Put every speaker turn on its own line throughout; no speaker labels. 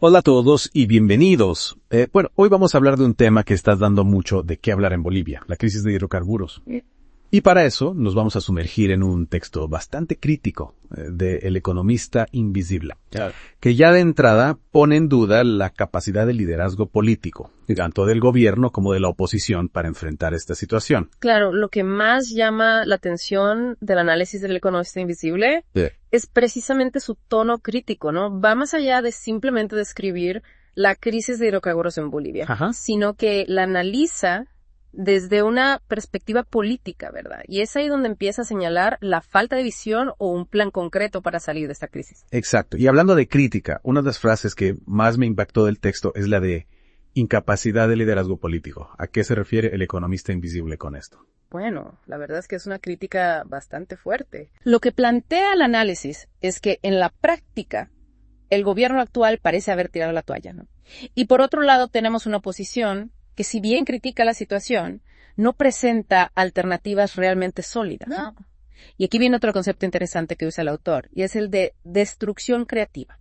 Hola a todos y bienvenidos. Hoy vamos a hablar de un tema que está dando mucho de qué hablar en Bolivia, la crisis de hidrocarburos. Y para eso nos vamos a sumergir en un texto bastante crítico de El economista invisible, que ya de entrada pone en duda la capacidad de liderazgo político, tanto del gobierno como de la oposición para enfrentar esta situación.
Claro, lo que más llama la atención del análisis del economista invisible es precisamente su tono crítico, ¿no? Va más allá de simplemente describir la crisis de hidrocarburos en Bolivia, sino que la analiza desde una perspectiva política, ¿verdad? Y es ahí donde empieza a señalar la falta de visión o un plan concreto para salir de esta crisis.
Exacto. Y hablando de crítica, una de las frases que más me impactó del texto es la de incapacidad de liderazgo político. ¿A qué se refiere el economista invisible con esto?
Bueno, la verdad es que es una crítica bastante fuerte. Lo que plantea el análisis es que en la práctica el gobierno actual parece haber tirado la toalla, ¿no? Y por otro lado tenemos una oposición que, si bien critica la situación, no presenta alternativas realmente sólidas. No. Y aquí viene otro concepto interesante que usa el autor, y es el de destrucción creativa.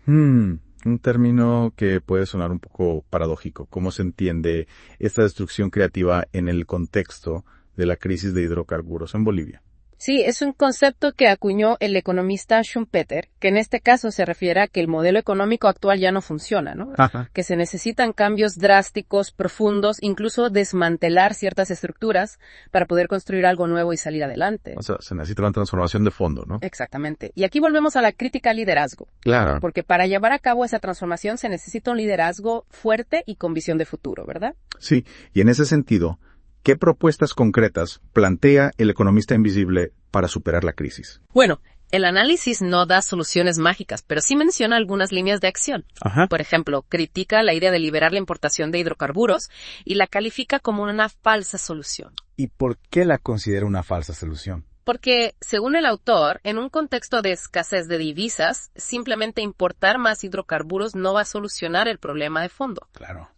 Un término que puede sonar un poco paradójico. ¿Cómo se entiende esta destrucción creativa en el contexto de la crisis de hidrocarburos en Bolivia?
Sí, es un concepto que acuñó el economista Schumpeter, que en este caso se refiere a que el modelo económico actual ya no funciona, ¿no? Que se necesitan cambios drásticos, profundos, incluso desmantelar ciertas estructuras para poder construir algo nuevo y salir adelante.
O sea, se necesita una transformación de fondo, ¿no?
Exactamente. Y aquí volvemos a la crítica al liderazgo.
Claro.
Porque para llevar a cabo esa transformación se necesita un liderazgo fuerte y con visión de futuro, ¿verdad?
Sí, y en ese sentido, ¿qué propuestas concretas plantea el economista invisible para superar la crisis?
Bueno, el análisis no da soluciones mágicas, pero sí menciona algunas líneas de acción. Por ejemplo, critica la idea de liberar la importación de hidrocarburos y la califica como una falsa solución.
¿Y por qué la considera una falsa solución?
Porque, según el autor, en un contexto de escasez de divisas, simplemente importar más hidrocarburos no va a solucionar el problema de fondo.
Claro.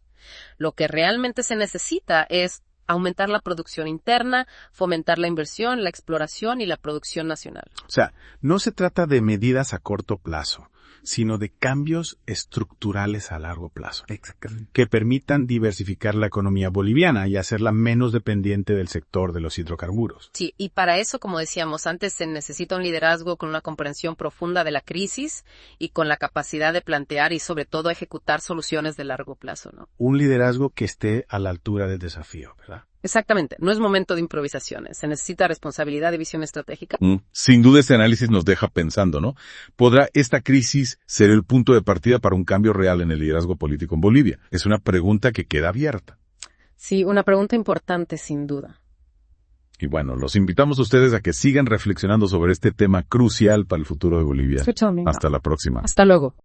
Lo que realmente se necesita es aumentar la producción interna, fomentar la inversión, la exploración y la producción nacional.
O sea, no se trata de medidas a corto plazo, sino de cambios estructurales a largo plazo.
Exactamente.
Que permitan diversificar la economía boliviana y hacerla menos dependiente del sector de los hidrocarburos.
Sí, y para eso, como decíamos antes, se necesita un liderazgo con una comprensión profunda de la crisis y con la capacidad de plantear y sobre todo ejecutar soluciones de largo plazo, ¿no?
Un liderazgo que esté a la altura del desafío, ¿verdad?
Exactamente, no es momento de improvisaciones, se necesita responsabilidad y visión estratégica.
Sin duda este análisis nos deja pensando, ¿no? ¿Podrá esta crisis ser el punto de partida para un cambio real en el liderazgo político en Bolivia? Es una pregunta que queda abierta.
Sí, una pregunta importante sin duda.
Y bueno, los invitamos a ustedes a que sigan reflexionando sobre este tema crucial para el futuro de Bolivia. Hasta la próxima.
Hasta luego.